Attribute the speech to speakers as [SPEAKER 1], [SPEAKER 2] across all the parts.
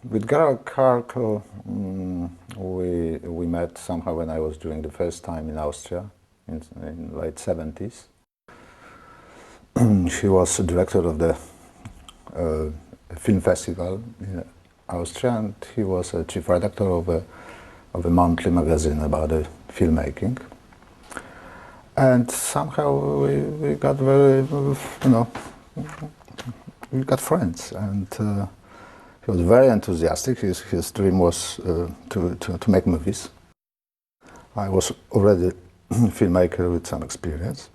[SPEAKER 1] With Gerald Kark, we met somehow when I was doing the first time in Austria in late 70s. He was the director of the film festival in Austria, and he was a chief redactor of a monthly magazine about filmmaking. And somehow we got very, we got friends, and he was very enthusiastic. His dream was to make movies. I was already a filmmaker with some experience,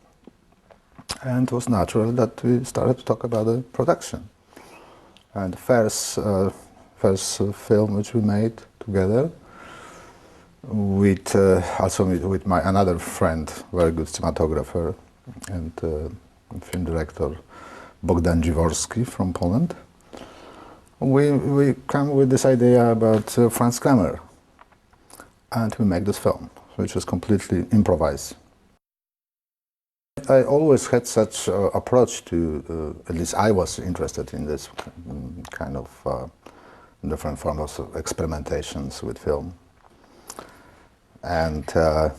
[SPEAKER 1] and it was natural that we started to talk about the production. And the first film which we made together, with also with my another friend, very good cinematographer and film director, Bogdan Dziworski from Poland. We come with this idea about Franz Kramer, and we make this film, which was completely improvised. I always had such approach to, at least I was interested in this kind of different forms of experimentations with film. And I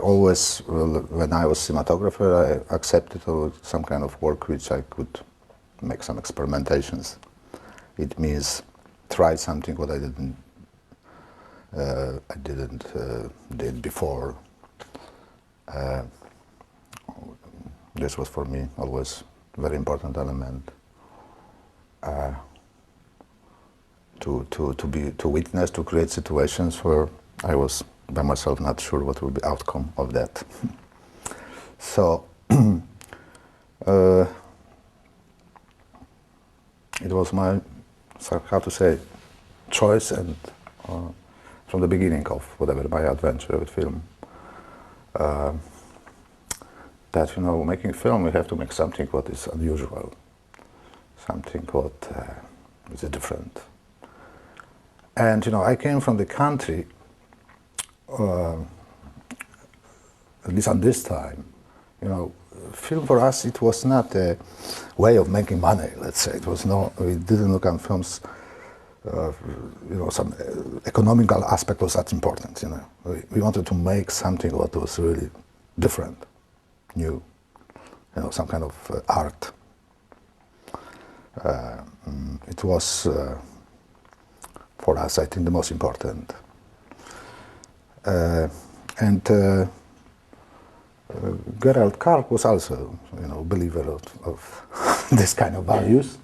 [SPEAKER 1] always, when I was cinematographer, I accepted some kind of work which I could make some experimentations. It means try something what I didn't did before. This was for me always a very important element. To witness, to create situations where I was by myself not sure what will be the outcome of that. So it was my, how to say, choice, and from the beginning of whatever my adventure with film, that making film, we have to make something what is unusual, something what is different. And I came from the country, at least at this time, film for us, it was not a way of making money, let's say. It was we didn't look at films, some economical aspect was that important, We wanted to make something what was really different, new, some kind of art. It was, for us, I think, the most important. And Gerald Kark was also, believer of this kind of values.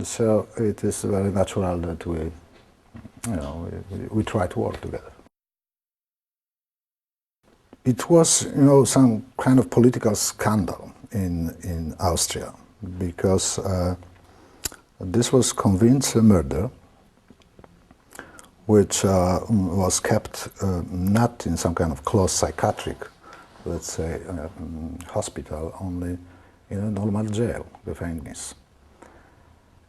[SPEAKER 1] So it is very natural that we try to work together. It was, some kind of political scandal in Austria, because this was convinced murder, which was kept not in some kind of closed psychiatric, let's say, hospital, only in a normal jail, gefängnis.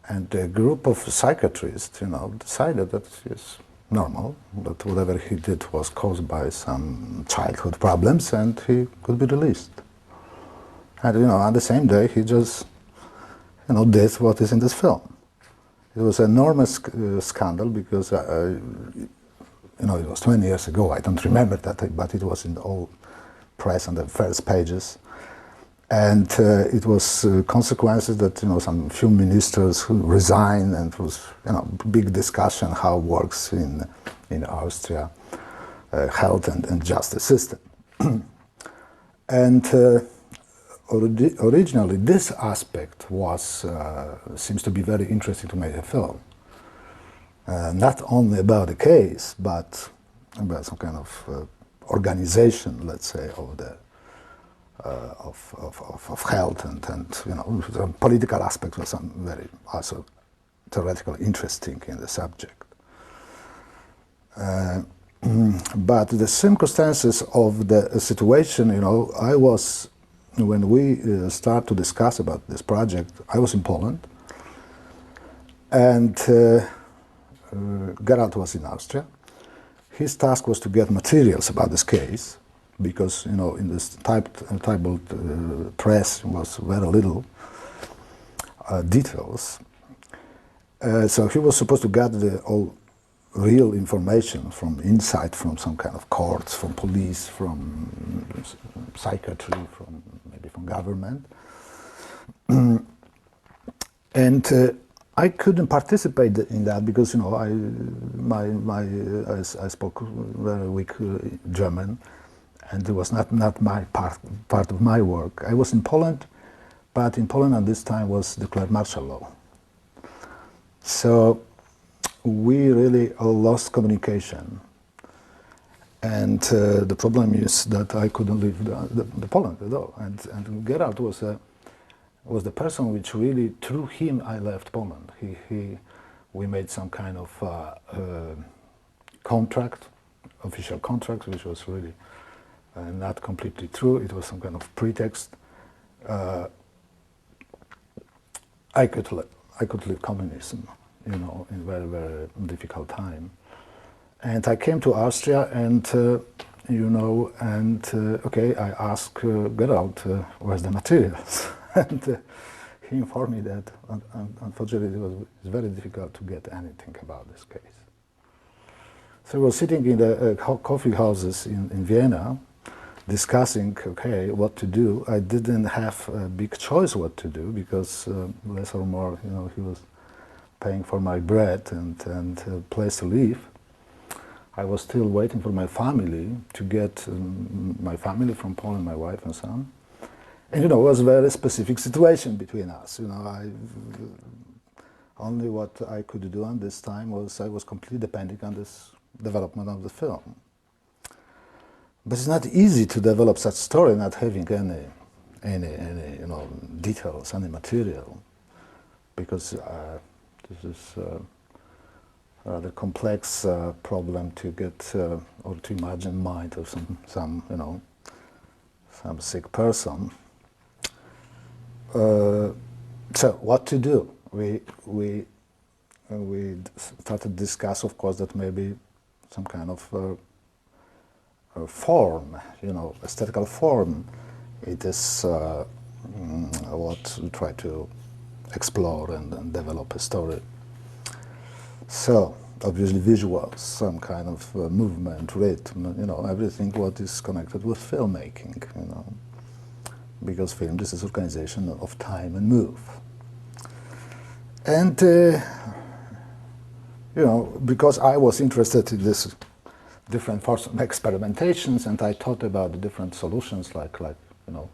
[SPEAKER 1] And a group of psychiatrists, decided that it's normal, that whatever he did was caused by some childhood problems, and he could be released. And on the same day, he just, did what is in this film. It was an enormous scandal, because, it was 20 years ago. I don't remember that, but it was in the old press on the first pages. And it was consequences that, some few ministers who resigned, and it was, big discussion how it works in Austria, health and justice system. And originally, this aspect was seems to be very interesting to make a film. Not only about the case, but about some kind of organization, let's say, of the of health and the political aspect was some very also theoretically interesting in the subject. But the circumstances of the situation, I was, when we start to discuss about this project, I was in Poland, and Gerald was in Austria. His task was to get materials about this case, because in this typed press was very little details, So he was supposed to gather all real information from inside, from some kind of courts, from police, from psychiatry, from maybe from government. And I couldn't participate in that because, you know, I spoke very weak German, and it was not my part of my work. I was in Poland, but in Poland at this time was declared martial law. So we really lost communication. And the problem is that I couldn't leave the Poland at all. And Gerald was the person which really, through him, I left Poland. We made some kind of contract, official contract, which was really not completely true. It was some kind of pretext. I could leave communism, you know, in very, very difficult time. And I came to Austria, and you know, and okay, I asked Gerald, where's the materials? And he informed me that unfortunately it's very difficult to get anything about this case. So we were sitting in the coffee houses in Vienna, discussing, okay, what to do. I didn't have a big choice what to do because less or more, you know, he was paying for my bread and a place to live. I was still waiting for my family to get my family from Poland, my wife and son. And, you know, it was a very specific situation between us. You know, only what I could do at this time was I was completely depending on this development of the film. But it's not easy to develop such story not having any you know, details, any material, because this is the complex problem to get or to imagine mind of some you know, some sick person. So what to do? We started to discuss, of course, that maybe some kind of form, you know, aesthetical form. It is what we try to explore and develop a story. So obviously visuals, some kind of movement, rhythm, you know, everything what is connected with filmmaking, you know, because film, this is organization of time and move. And you know, because I was interested in this different forms of experimentations, and I thought about the different solutions, like you know,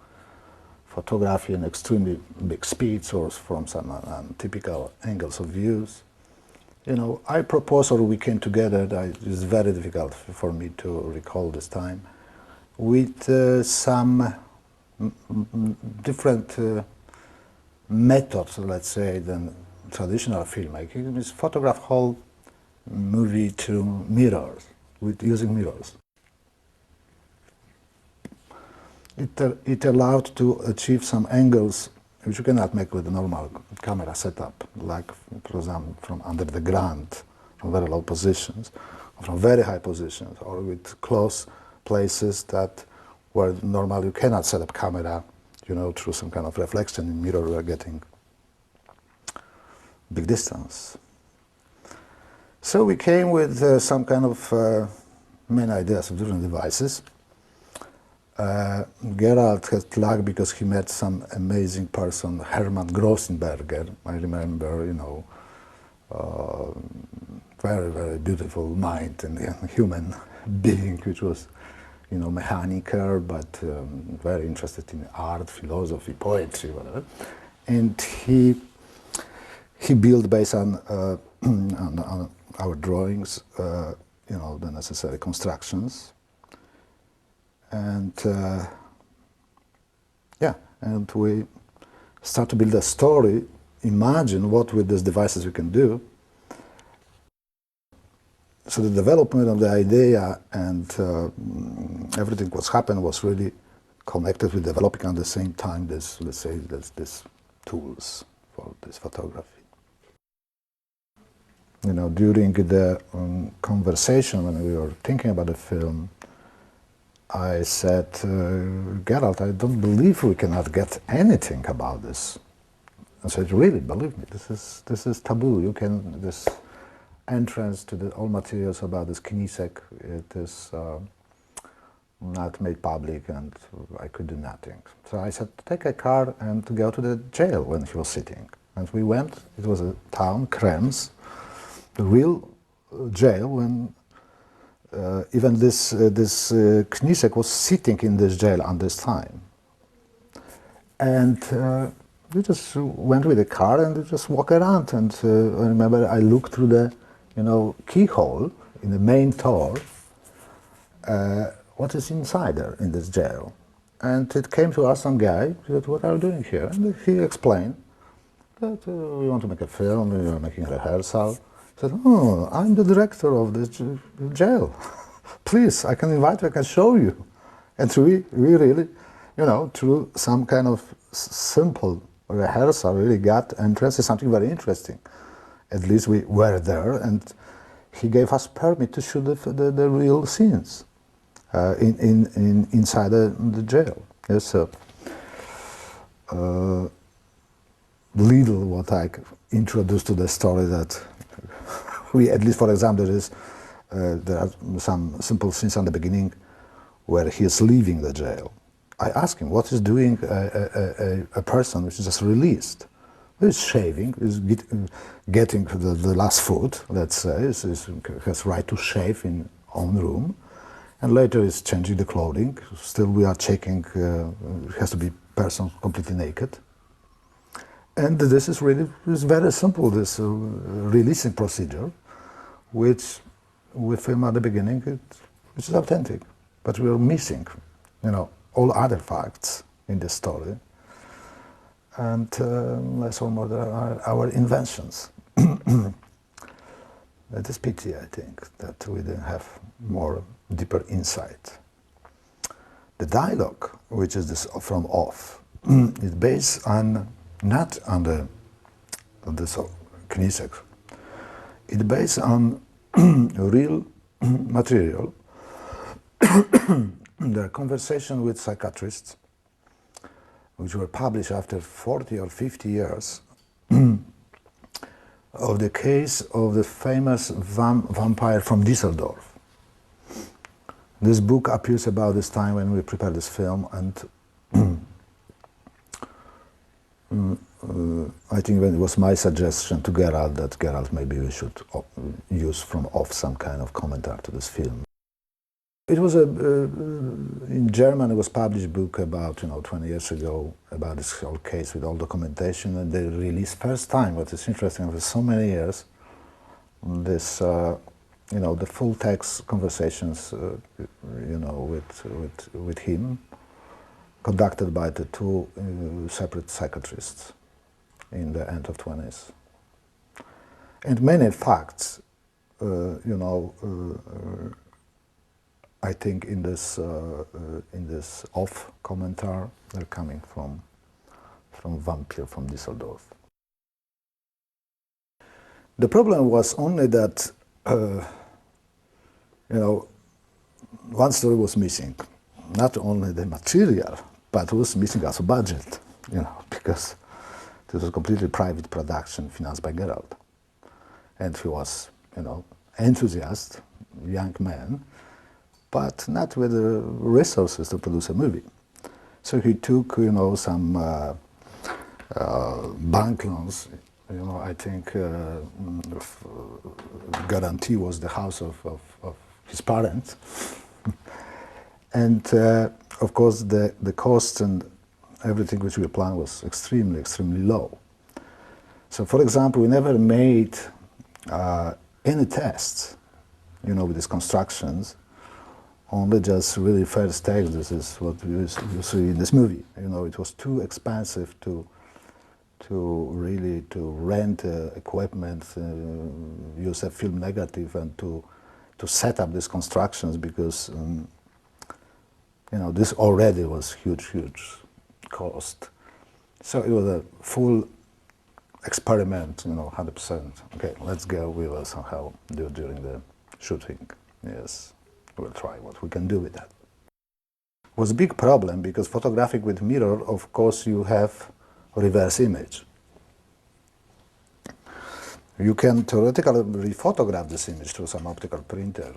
[SPEAKER 1] photography in extremely big speeds or from some typical angles of views. You know, I proposed, or we came together, it's very difficult for me to recall this time, with some different methods, let's say, than traditional filmmaking. It's photograph whole movie through mirrors, using mirrors. It allowed to achieve some angles which you cannot make with a normal camera setup, like, for example, from under the ground, from very low positions, or from very high positions, or with close places that where normally you cannot set up camera, you know, through some kind of reflection in mirror, we are getting big distance. So we came with some kind of main ideas of different devices. Gerald had luck because he met some amazing person, Hermann Grossenberger. I remember, you know, very, very beautiful mind and human being, which was, you know, mechanical, but very interested in art, philosophy, poetry, whatever. And he built based on our drawings, you know, the necessary constructions. And yeah, and we start to build a story, imagine what with these devices we can do. So the development of the idea and everything what's happened was really connected with developing at the same time this, let's say, this tools for this photography. You know, during the conversation when we were thinking about the film, I said, Gerald, I don't believe we cannot get anything about this I said, really, believe me, this is taboo. You can, this entrance to all materials about this Knisek, it is not made public, and I could do nothing. So I said, take a car and go to the jail when he was sitting. And we went, it was a town, Krems, the real jail, when even this Knisek was sitting in this jail at this time. And we just went with the car and just walked around. And I remember I looked through the, keyhole in the main door. What is inside there in this jail? And it came to us some guy. He said, "What are you doing here?" And he explained that we want to make a film. We are making a rehearsal. He said, "Oh, I'm the director of this jail. Please, I can invite you. I can show you." And we really, through some kind of simple rehearsal, really got entrance in something very interesting. At least we were there, and he gave us permit to shoot the real scenes inside the jail. Yes, so little what I introduced to the story that we, at least for example, there are some simple scenes at the beginning where he is leaving the jail. I asked him, what is doing a person which is just released? He's shaving, he's getting the last food, let's say, has right to shave in own room, and later is changing the clothing. Still we are checking, it has to be person completely naked. And this is really very simple, this releasing procedure, which we film at the beginning, which is authentic, but we are missing, all other facts in this story. And less or more our inventions. It is pity, I think, that we didn't have more deeper insight. The dialogue, which is this from off, is based on not on this Knisek. It's based on real material. There are conversations with psychiatrists which were published after 40 or 50 years of the case of the famous vampire from Düsseldorf. This book appears about this time when we prepared this film, and I think when it was my suggestion to Gerald that Gerald, maybe we should use from off some kind of commentary to this film. It was in German, it was published book about 20 years ago about this whole case with all documentation, and they released first time. What is interesting, for so many years, this the full text conversations with him, conducted by the two separate psychiatrists in the end of 20s, and many facts, I think in this off commentary, they're coming from Vampire from Düsseldorf. The problem was only that one story was missing, not only the material, but it was missing also budget, because this was a completely private production financed by Gerald, and he was, enthusiast, young man, but not with the resources to produce a movie. So he took, some bank loans. I think guarantee was the house of his parents. And of course, the cost and everything which we planned was extremely, extremely low. So, for example, we never made any tests, with these constructions. Only just really first takes. This is what you see in this movie. It was too expensive to rent equipment, use a film negative, and to set up these constructions, because this already was huge cost. So it was a full experiment, 100%. Okay, let's go. We will somehow do it during the shooting. Yes. We'll try what we can do with that. It was a big problem because photographic with mirror, of course, you have reverse image. You can theoretically rephotograph this image through some optical printer,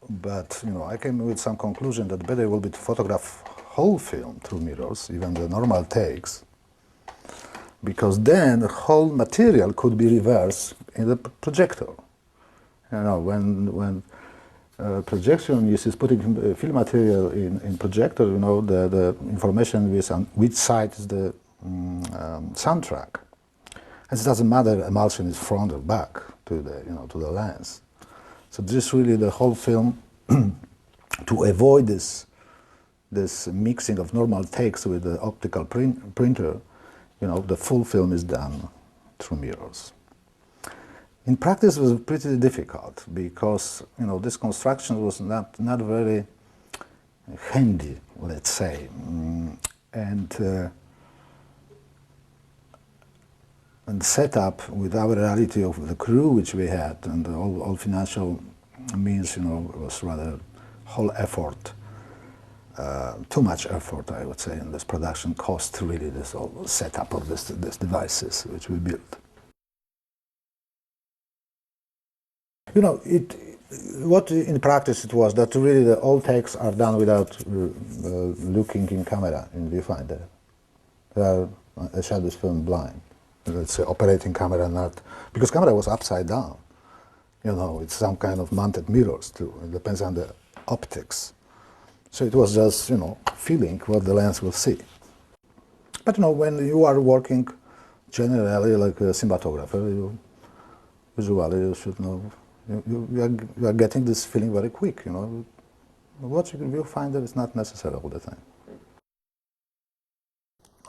[SPEAKER 1] but I came with some conclusion that better will be to photograph whole film through mirrors, even the normal takes, because then the whole material could be reversed in the projector. When projectionist is putting film material in projector, the information is on which side is the soundtrack. And it doesn't matter emulsion is front or back to the lens. So this really the whole film to avoid this mixing of normal takes with the optical printer, the full film is done through mirrors. In practice, it was pretty difficult because this construction was not very handy, let's say, and set up with our reality of the crew which we had and all financial means, was rather whole effort, too much effort, I would say, in this production cost really this whole setup of these devices which we built. What in practice it was that really all takes are done without looking in camera, in viewfinder. The shadow is filmed blind. Let's say operating camera not, because camera was upside down. It's some kind of mounted mirrors too. It depends on the optics. So it was just, feeling what the lens will see. But when you are working generally like a cinematographer, usually you should know, you are getting this feeling very quick, Watching a viewfinder is not necessary all the time.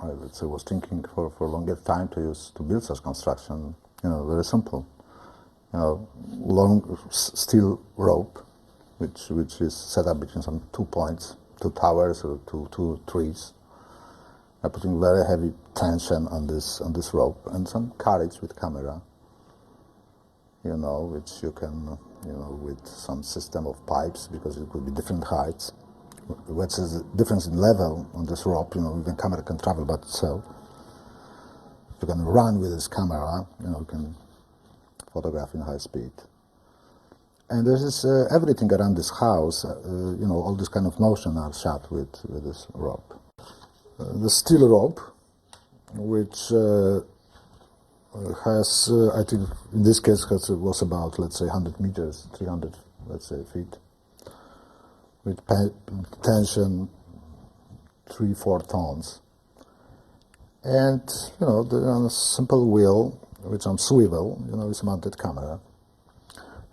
[SPEAKER 1] I was thinking for a longer time to build such construction, very simple. Long steel rope, which is set up between some 2 points, 2 towers or two trees. I'm putting very heavy tension on this rope and some carriage with camera, which you can, with some system of pipes, because it could be different heights. Which is the difference in level on this rope, even camera can travel by itself. If you can run with this camera, you can photograph in high speed. And there is everything around this house, all this kind of motion are shot with this rope. The steel rope, which has, I think in this case was about, let's say, 100 meters, 300, let's say, feet. With tension 3-4 tons, and on a simple wheel with some swivel, it's mounted camera,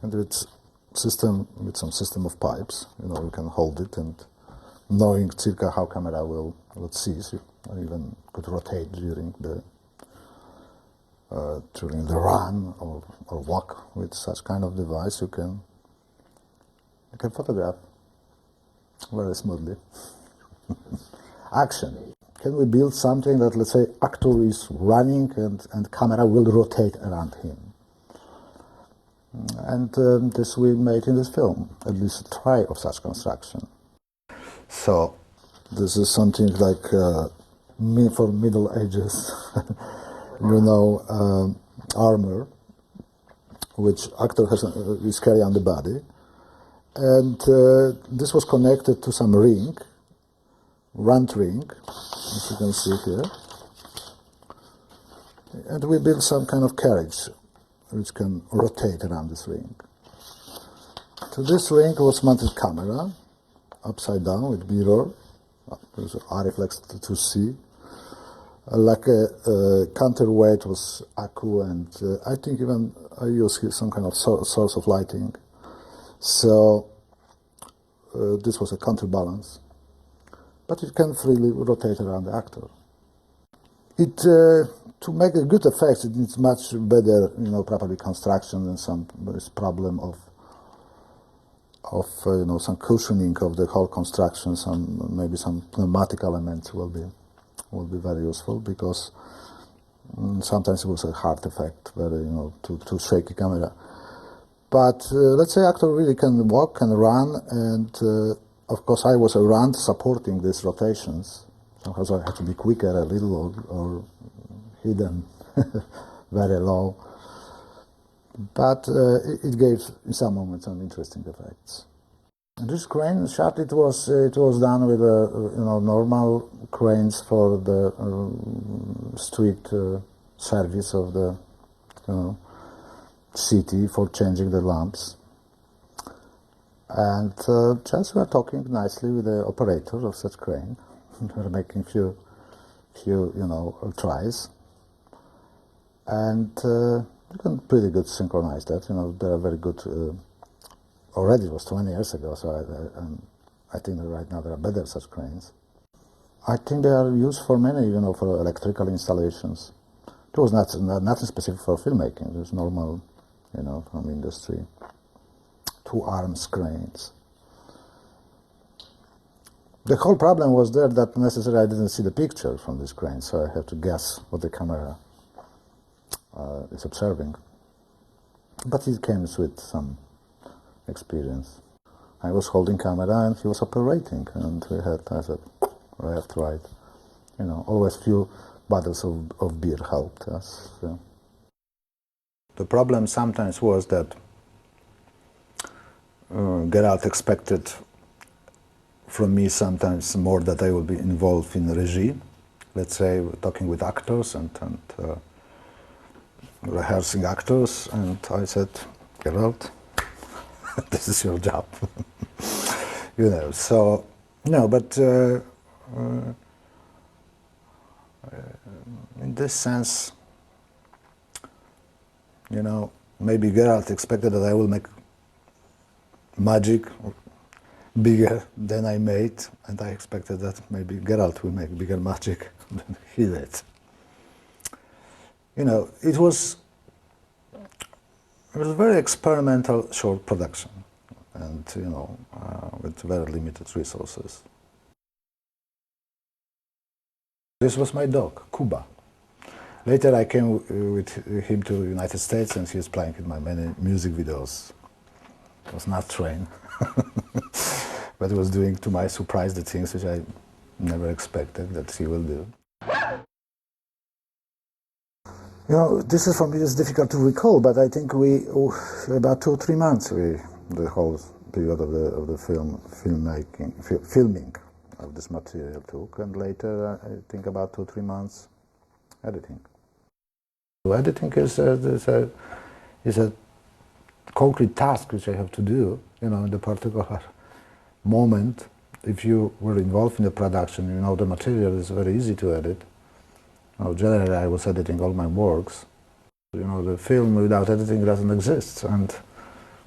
[SPEAKER 1] and with some system of pipes, you can hold it, and knowing circa how camera will seize, or even could rotate during the run or walk with such kind of device, you can photograph very smoothly. Action. Can we build something that, let's say, actor is running and camera will rotate around him? And this we made in this film, at least a try of such construction. So this is something like for Middle Ages, armor, which actor is carrying on the body. And this was connected to some ring, round ring, as you can see here. And we built some kind of carriage which can rotate around this ring. To this ring was mounted camera, upside down with mirror. There's an eye reflex to see. Like a counterweight was accu, and I think even I used here some kind of source of lighting. So this was a counterbalance, but it can freely rotate around the actor. To make a good effect, it needs much better, properly construction and some problem of some cushioning of the whole construction. Maybe some pneumatic elements will be very useful, because sometimes it was a hard effect, very to shake the camera. But let's say actor really can walk and run, and of course I was around supporting these rotations. Somehow I had to be quicker a little or hidden very low. But it gave, in some moments, some interesting effects. And this crane shot, it was done with normal cranes for the street service of the city for changing the lamps. And just we were talking nicely with the operator of such crane. We were making few tries, and you can pretty good synchronize that. They are very good. Already it was 20 years ago, so I think that right now there are better such cranes. I think they are used for many, for electrical installations. It was nothing specific for filmmaking. It was normal, from industry. 2 arms cranes. The whole problem was there that necessarily I didn't see the picture from this crane, so I have to guess what the camera is observing. But it came with some experience. I was holding camera and he was operating, and we had, I said, left, right. Always few bottles of beer helped us. So. The problem sometimes was that Geralt expected from me sometimes more that I would be involved in regie, let's say talking with actors and rehearsing actors, and I said, Geralt, this is your job. So, no, but in this sense, maybe Geralt expected that I will make magic bigger than I made, and I expected that maybe Geralt will make bigger magic than he did. It was a very experimental short production, and with very limited resources. This was my dog, Kuba. Later I came with him to the United States, and he was playing in my many music videos. He was not trained, but he was doing, to my surprise, the things which I never expected that he will do. This is for me, it's difficult to recall, but I think about 2 or 3 months, the whole period of the filming of this material took, and later I think about 2 or 3 months editing. Editing is a concrete task which I have to do, in the particular moment. If you were involved in the production, the material is very easy to edit. Generally, I was editing all my works. The film without editing doesn't exist, and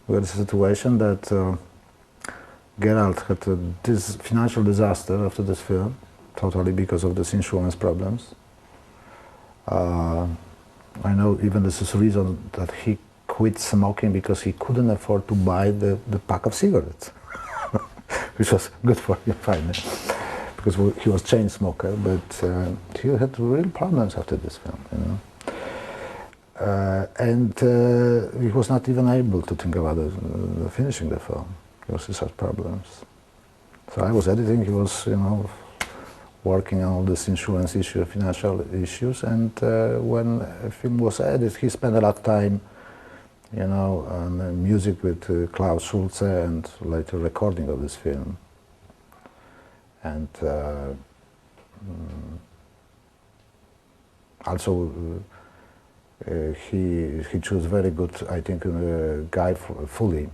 [SPEAKER 1] we had a situation that Geralt had this financial disaster after this film, totally because of this insurance problems. I know even this is the reason that he quit smoking, because he couldn't afford to buy the pack of cigarettes, which was good for him finally, because he was chain smoker, but he had real problems after this film, and he was not even able to think about finishing the film because he had problems. So I was editing, he was, working on all this insurance issue, financial issues, and when a film was edited, he spent a lot of time, on music with Klaus Schulze, and later recording of this film. And also he chose very good, I think, guy fully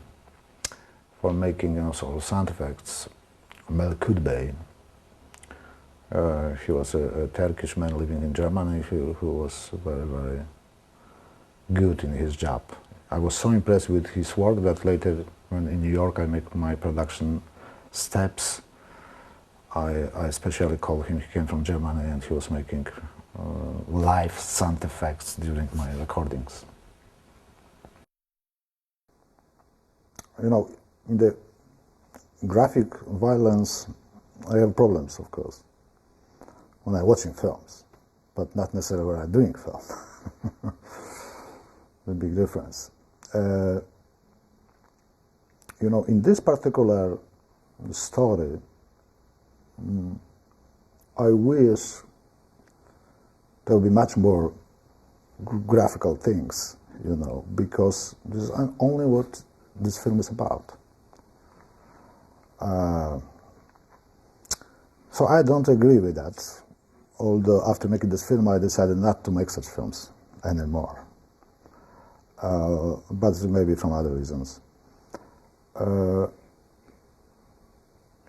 [SPEAKER 1] for making also sound effects. Mel Kudbey. He was a Turkish man living in Germany who was very, very good in his job. I was so impressed with his work that later, when in New York I make my production steps, I especially called him. He came from Germany, and he was making live sound effects during my recordings. In the graphic violence, I have problems, of course, when I'm watching films, but not necessarily when I'm doing film. The big difference. In this particular story, I wish there would be much more graphical things, you know, because this is only what this film is about. So I don't agree with that, although after making this film I decided not to make such films anymore, but maybe from other reasons.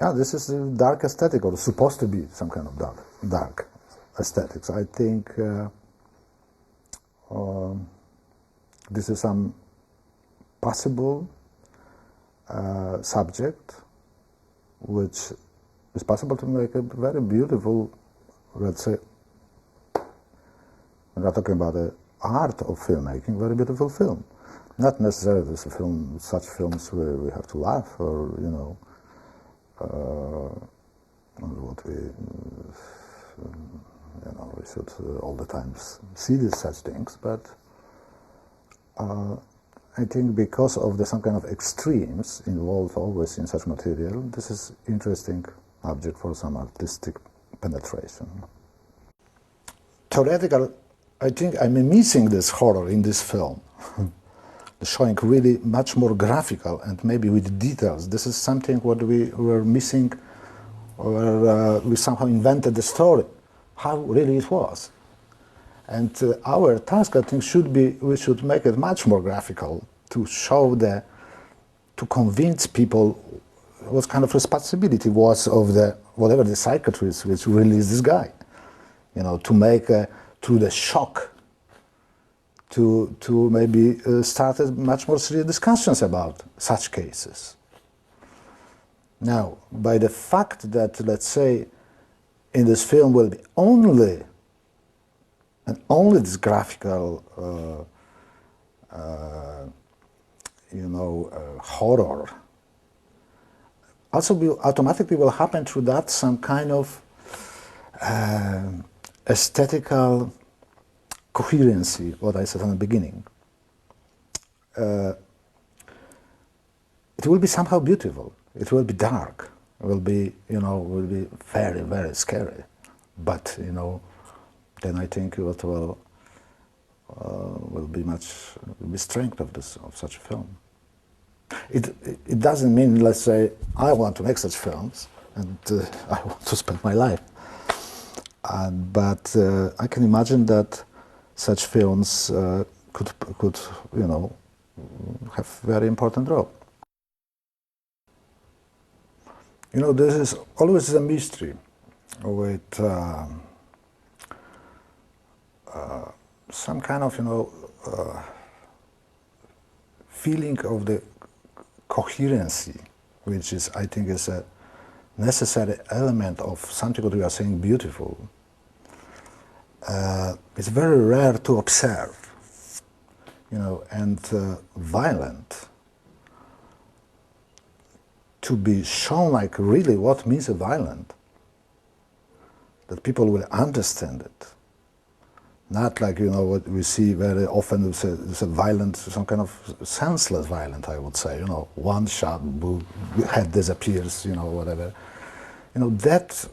[SPEAKER 1] Yeah, this is a dark aesthetic, or supposed to be some kind of dark aesthetics. I think this is some possible subject which is possible to make a very beautiful, let's say, we're not talking about the art of filmmaking, very beautiful film. Not necessarily this film, such films where we have to laugh or, you know, what we, you know, we should all the time see these such things, but I think because of some kind of extremes involved always in such material, this is interesting object for some artistic penetration. Theoretical, I think I'm missing this horror in this film. Showing really much more graphical and maybe with details. This is something what we were missing, or we somehow invented the story, how really it was. And our task, I think, should be, we should make it much more graphical to show to convince people what kind of responsibility was of whatever the psychiatrist which released this guy. You know, to make, through the shock, to maybe start much more serious discussions about such cases. Now, by the fact that, let's say, in this film will be only this graphical, you know, horror, also automatically will happen through that some kind of aesthetical coherency, what I said in the beginning. It will be somehow beautiful. It will be dark. It will be, you know, will be very, very scary. But, you know, then I think it will be strength of such a film. It doesn't mean, let's say, I want to make such films and I want to spend my life. But I can imagine that such films could, you know, have very important role. You know, this is always a mystery with some kind of, you know, feeling of the coherency, which is, I think, is a necessary element of something that we are saying beautiful. It's very rare to observe, you know, and violent. To be shown like really what means a violent, that people will understand it. Not like, you know, what we see very often, it's a violent, some kind of senseless violent, I would say, you know, one shot, boom, head disappears, you know, whatever. You know, that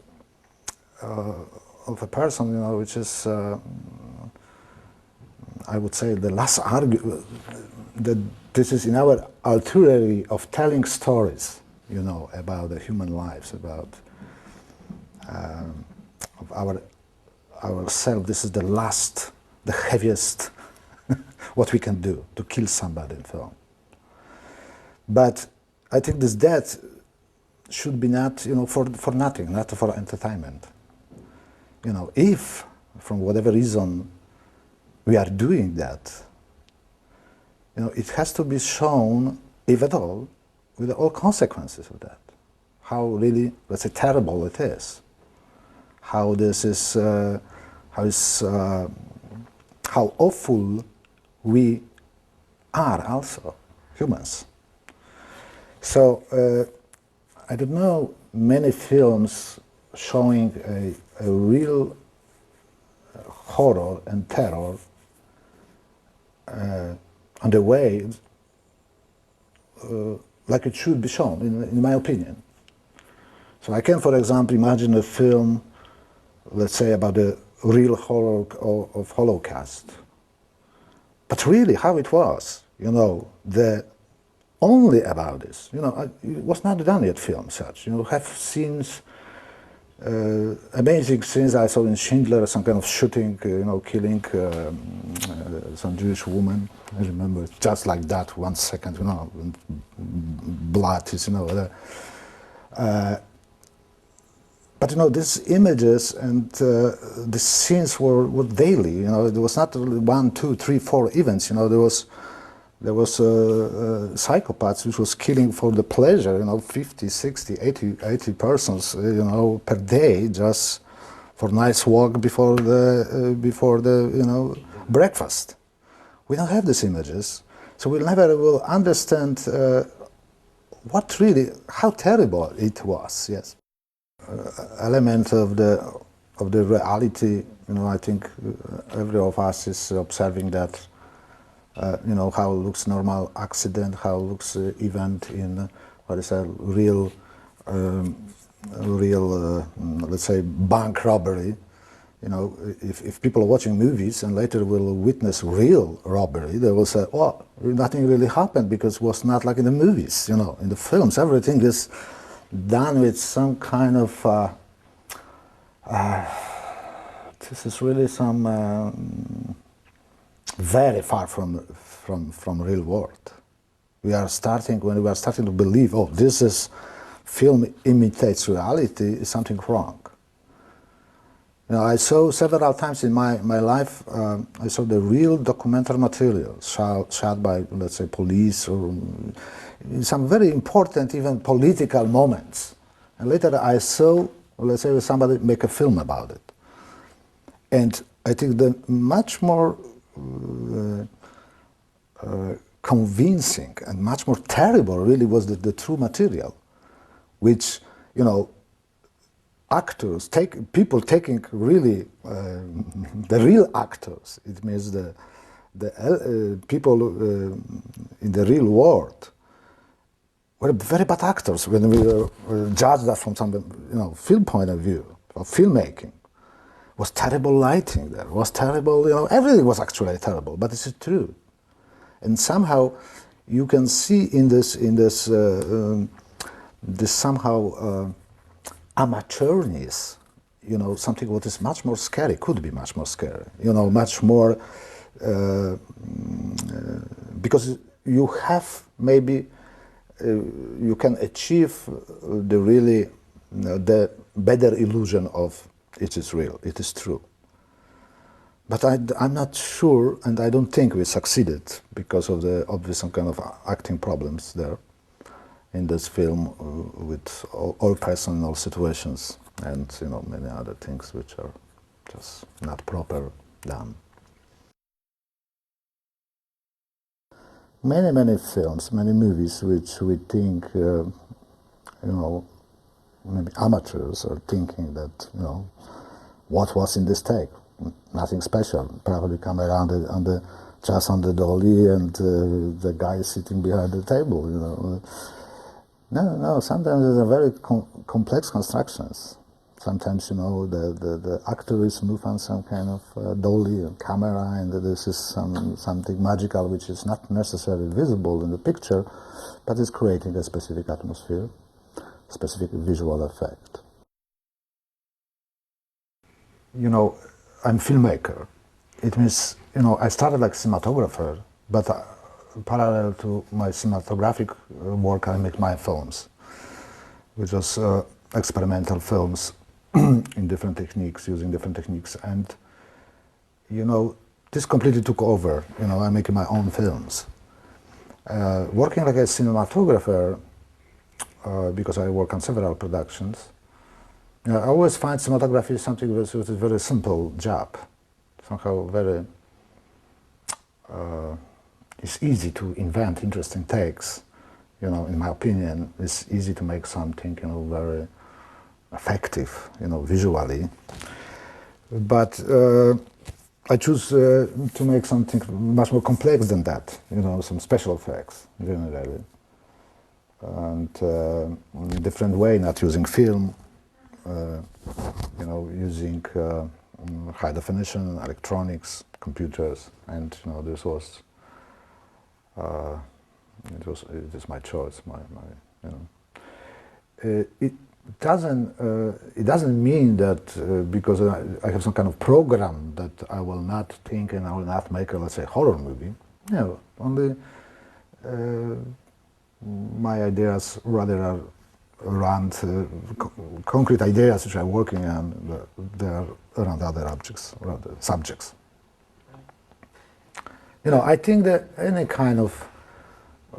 [SPEAKER 1] of a person, you know, which is, I would say, the last argument, that this is in our artillery of telling stories, you know, about the human lives, about of ourselves. This is the last, the heaviest, what we can do, to kill somebody in film. But I think this death should be not, you know, for nothing, not for entertainment. You know, if, from whatever reason, we are doing that, you know, it has to be shown, if at all, with all consequences of that. How really, let's say, terrible it is. How this is, how awful we are also, humans. So, I don't know many films showing a real horror and terror on the way like it should be shown, in my opinion. So I can, for example, imagine a film, let's say, about the real horror of Holocaust, But really, how it was, you know, only about this, you know, it was not done yet. Film such, you know, have scenes, amazing scenes I saw in Schindler, some kind of shooting, you know, killing some Jewish woman. I remember just like that, 1 second, you know, blood is, you know. But you know, these images and the scenes were daily. You know, there was not 1, 2, 3, 4 events. You know, there was psychopaths which was killing for the pleasure. You know, 50, 60, 80 persons. You know, per day, just for nice walk before the you know, breakfast. We don't have these images, so we'll never will understand what really, how terrible it was. Yes. Element of the reality, you know, I think every of us is observing that, you know, how looks normal accident, how looks event in what is a real, let's say, bank robbery. You know, if people are watching movies and later will witness real robbery, they will say, "Oh, nothing really happened because it was not like in the movies." You know, in the films, everything is done with some kind of this is really some very far from real world. We are starting, when we are starting to believe, oh, this is film imitates reality, is something wrong. You know, I saw several times in my life, I saw the real documentary material shot by, let's say, police or some very important, even political moments. And later I saw, let's say, somebody make a film about it. And I think the much more convincing and much more terrible really was the true material, which, you know, actors, people taking really the real actors, it means the people in the real world, were very bad actors when we judged that from some, you know, film point of view, of filmmaking. Was terrible lighting there, was terrible, you know, everything was actually terrible, but it's true. And somehow you can see in this somehow amateurness, you know, something what is much more scary, could be much more scary, you know, much more, because you have maybe, you can achieve the really, the better illusion of it is real, it is true. But I'm not sure, and I don't think we succeeded because of the obvious some kind of acting problems there in this film with all personal situations and, you know, many other things which are just not proper done. Many films, many movies which we think, you know, maybe amateurs are thinking that, you know, what was in this take? Nothing special. Probably camera on the just on the dolly and the guy sitting behind the table, you know. No. Sometimes it's a very complex constructions. Sometimes, you know, the actor is moved on some kind of dolly and camera, and this is something magical which is not necessarily visible in the picture, but is creating a specific atmosphere, specific visual effect. You know, I'm a filmmaker. It means, you know, I started like cinematographer, but parallel to my cinematographic work, I make my films, which was experimental films in different techniques, using different techniques. And, you know, this completely took over. You know, I'm making my own films. Working like a cinematographer, because I work on several productions, I always find cinematography is something which is a very simple job. Somehow very, it's easy to invent interesting takes. You know, in my opinion, it's easy to make something, you know, very effective, you know, visually. But I choose to make something much more complex than that, you know, some special effects, generally. And in a different way, not using film, you know, using high definition, electronics, computers, and this was it is my choice. It doesn't mean that because I have some kind of program that I will not think and I will not make a, let's say, horror movie. No, only my ideas rather are around concrete ideas which I'm working on. They are around other objects, rather subjects. I think that any kind of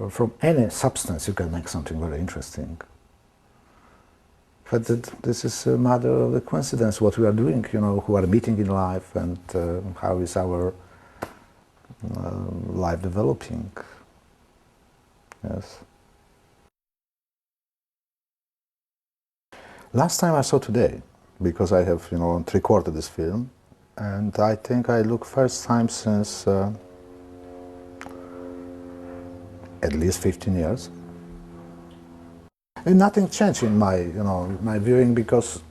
[SPEAKER 1] from any substance you can make something very interesting. But this is a matter of the coincidence, what we are doing, who are meeting in life, and how is our life developing. Yes. Last time I saw today, because I have, recorded this film, and I think I look first time since at least 15 years. And nothing changed in my, my viewing, because,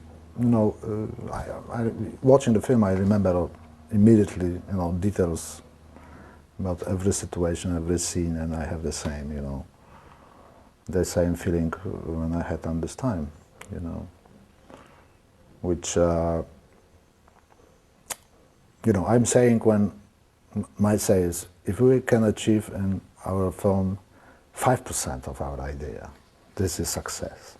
[SPEAKER 1] watching the film, I remember immediately, details about every situation, every scene, and I have the same, the same feeling when I had on this time, which, I'm saying when my say is, if we can achieve in our film 5% of our idea, this is success.